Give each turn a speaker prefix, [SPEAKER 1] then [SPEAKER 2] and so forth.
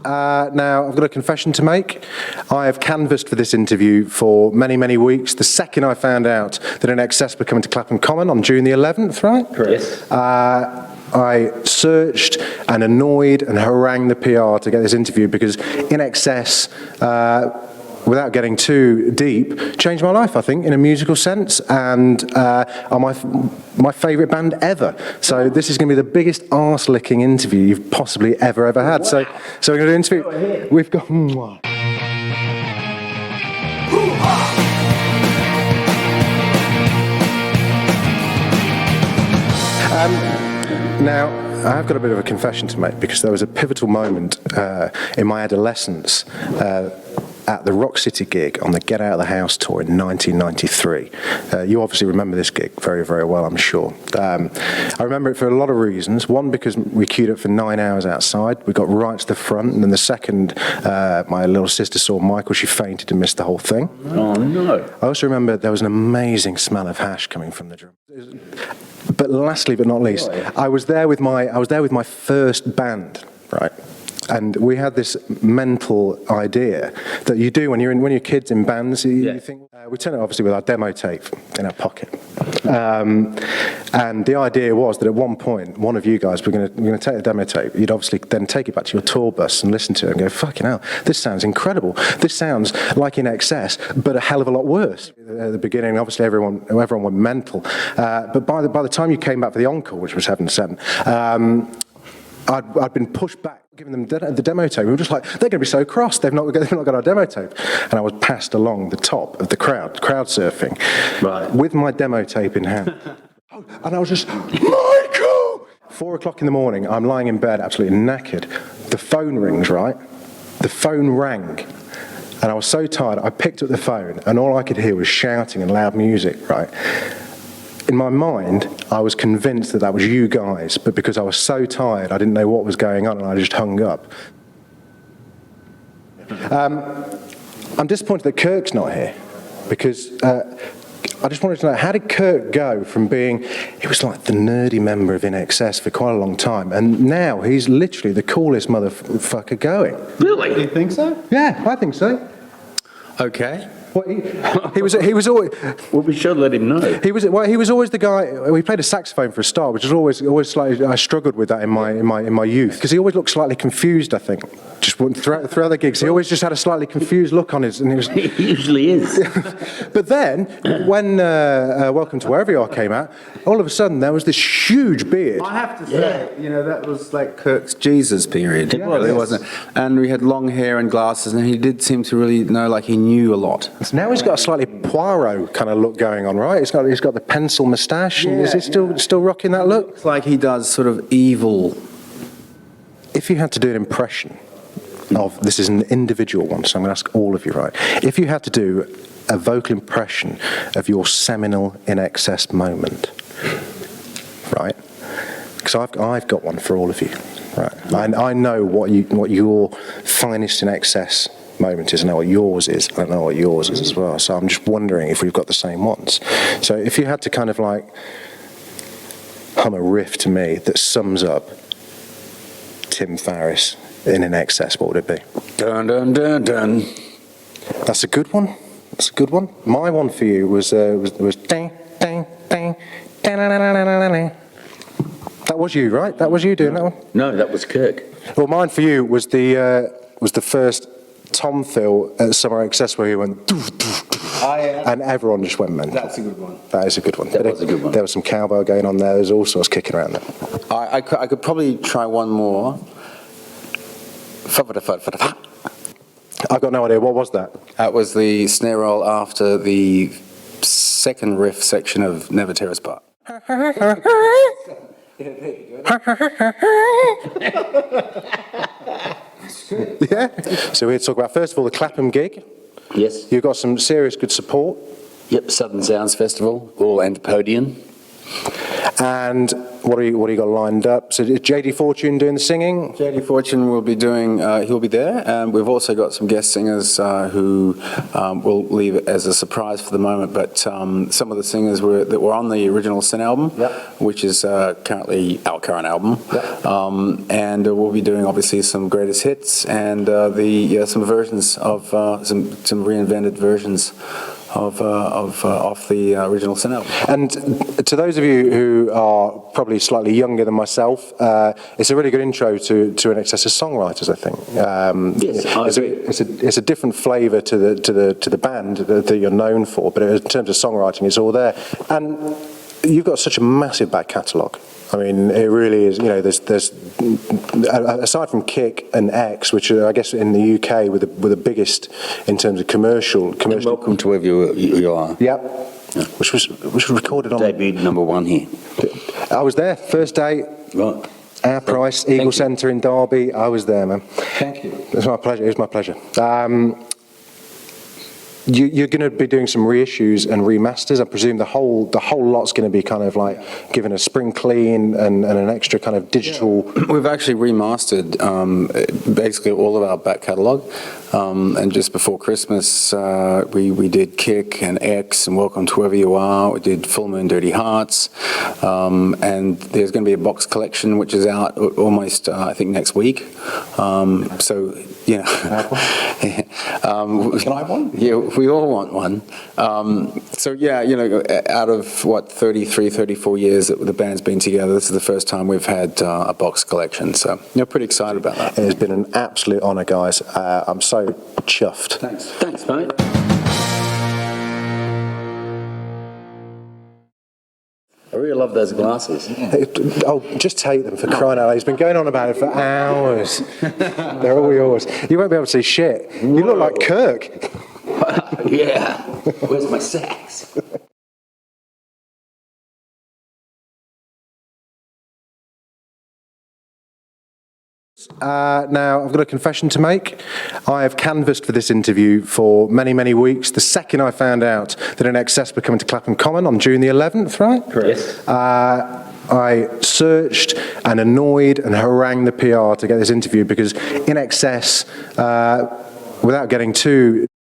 [SPEAKER 1] Now, I've got a confession to make. I have canvassed for this interview for many, many weeks. The second I found out that INXS were coming to Clapham Common on June the 11th, right?
[SPEAKER 2] Correct. Yes.
[SPEAKER 1] I searched and annoyed and harangued the PR to get this interview because INXS, without getting too deep, changed my life, I think, in a musical sense, and are my favourite band ever. So this is going to be the biggest arse-licking interview you've possibly ever had. Wow. So we're going to interview. We've got. Now, I've got a bit of a confession to make because there was a pivotal moment in my adolescence at the Rock City gig on the Get Out of the House tour in 1993. You obviously remember this gig very, very well, I'm sure. I remember it for a lot of reasons. One, because we queued up for 9 hours outside. We got right to the front, and then the second, my little sister saw Michael. She fainted and missed the whole thing.
[SPEAKER 2] Oh, no.
[SPEAKER 1] I also remember there was an amazing smell of hash coming from the drum. But lastly, but not least, I was there with my first band, right? And we had this mental idea that you do when you're kids in bands. You think we turn it obviously with our demo tape in our pocket, and the idea was that at one point, one of you guys were going to take the demo tape. You'd obviously then take it back to your tour bus and listen to it and go, "Fucking hell, this sounds incredible. This sounds like INXS, but a hell of a lot worse." At the beginning, obviously everyone went mental, but by the time you came back for the encore, which was Heaven Sent, I'd been pushed back, giving them the demo tape. We were just like, they're going to be so cross, they've not got our demo tape. And I was passed along the top of the crowd surfing, right, with my demo tape in hand. And I was just, Michael! 4 o'clock in the morning, I'm lying in bed, absolutely knackered. The phone rings, right? The phone rang. And I was so tired, I picked up the phone, and all I could hear was shouting and loud music, right? In my mind, I was convinced that was you guys, but because I was so tired, I didn't know what was going on, and I just hung up. I'm disappointed that Kirk's not here, because I just wanted to know, how did Kirk go from being, he was like the nerdy member of INXS for quite a long time, and now he's literally the coolest motherfucker going.
[SPEAKER 2] Really?
[SPEAKER 3] Do you think so?
[SPEAKER 1] Yeah, I think so.
[SPEAKER 3] Okay.
[SPEAKER 1] Well, he was always.
[SPEAKER 2] Well, we should let him know.
[SPEAKER 1] He was always the guy. He played a saxophone for a start, which is always slightly. I struggled with that in my youth because he always looked slightly confused. I think just throughout the gigs, he always just had a slightly confused look on his. And
[SPEAKER 2] he usually is.
[SPEAKER 1] But then when Welcome to Wherever You Are came out, all of a sudden there was this huge beard.
[SPEAKER 3] I have to say, that was like Kirk's Jesus period. It really wasn't. And we had long hair and glasses, and he did seem to really know, like he knew a lot.
[SPEAKER 1] So now he's got a slightly Poirot kind of look going on, right? He's got the pencil moustache. Yeah, is he still rocking that look?
[SPEAKER 3] Looks like he does sort of evil.
[SPEAKER 1] If you had to do an impression of, this is an individual one, so I'm going to ask all of you, right? If you had to do a vocal impression of your seminal INXS moment, right? Because I've got one for all of you, right? I know what your finest INXS moment is. I know what yours is. I know what yours is as well. So I'm just wondering if we've got the same ones. So if you had to kind of like hum a riff to me that sums up Tim Farriss in INXS, what would it be?
[SPEAKER 3] Dun dun dun dun.
[SPEAKER 1] That's a good one. That's a good one. My one for you was dang dang dang dang dang. That was you, right? That was you doing that one.
[SPEAKER 2] No, that was Kirk.
[SPEAKER 1] Well, mine for you was the first Tom fill at Summer INXS where he went doof, doof, doof, and everyone just went mental.
[SPEAKER 3] That's a good one.
[SPEAKER 1] That is a good one.
[SPEAKER 2] That was a good one.
[SPEAKER 1] There was some cowbell going on there. There's all sorts kicking around there.
[SPEAKER 3] I could probably try one more.
[SPEAKER 1] I've got no idea. What was that?
[SPEAKER 3] That was the snare roll after the second riff section of Never Tear Us Apart.
[SPEAKER 1] Yeah. So we're here to talk about, first of all, the Clapham gig.
[SPEAKER 2] Yes.
[SPEAKER 1] You've got some serious good support.
[SPEAKER 2] Yep, Southern Sounds Festival, all Antipodean.
[SPEAKER 1] And what do you got lined up? So is JD Fortune doing the singing?
[SPEAKER 3] JD Fortune will be doing, he'll be there, and we've also got some guest singers who will leave it as a surprise for the moment, but some of the singers that were on the original Sin album, which is currently our current album, and we'll be doing obviously some greatest hits and some versions of, some reinvented versions of the original Sin album.
[SPEAKER 1] And to those of you who are probably slightly younger than myself, it's a really good intro to INXS as songwriters, I think.
[SPEAKER 2] Yes, I agree.
[SPEAKER 1] It's a different flavour to the band that you're known for, but in terms of songwriting, it's all there. And you've got such a massive back catalogue. I mean, it really is, there's aside from Kick and X, which are, I guess, in the UK were the biggest in terms of commercial.
[SPEAKER 2] And welcome to wherever you are.
[SPEAKER 1] Yep. Yeah. Which was recorded on...
[SPEAKER 2] Debuted #1 here.
[SPEAKER 1] I was there, first day.
[SPEAKER 2] Right.
[SPEAKER 1] Our Price, Eagle Centre in Derby. I was there, man.
[SPEAKER 3] Thank you.
[SPEAKER 1] It was my pleasure. It was my pleasure. You're going to be doing some reissues and remasters. I presume the whole lot's going to be kind of like given a spring clean and an extra kind of digital.
[SPEAKER 3] Yeah. We've actually remastered basically all of our back catalogue, and just before Christmas we did Kick and X and Welcome to Wherever You Are. We did Full Moon Dirty Hearts, and there's going to be a box collection which is out almost I think next week. So can
[SPEAKER 1] I have one?
[SPEAKER 3] Yeah, we all want one. So yeah, out of 33, 34 years that the band's been together, this is the first time we've had a box collection. So pretty excited about that.
[SPEAKER 1] It has been an absolute honour, guys. I'm so chuffed.
[SPEAKER 2] Thanks, mate. I really love those glasses.
[SPEAKER 1] Oh, just take them, for crying out loud. He's been going on about it for hours. They're all yours. You won't be able to see shit. You look like Kirk.
[SPEAKER 2] Yeah. Where's my sax?
[SPEAKER 1] Now, I've got a confession to make. I have canvassed for this interview for many, many weeks. The second I found out that INXS were coming to Clapham Common on June the 11th, right?
[SPEAKER 2] Correct.
[SPEAKER 1] Yes. I searched and annoyed and harangued the PR to get this interview because INXS, without getting too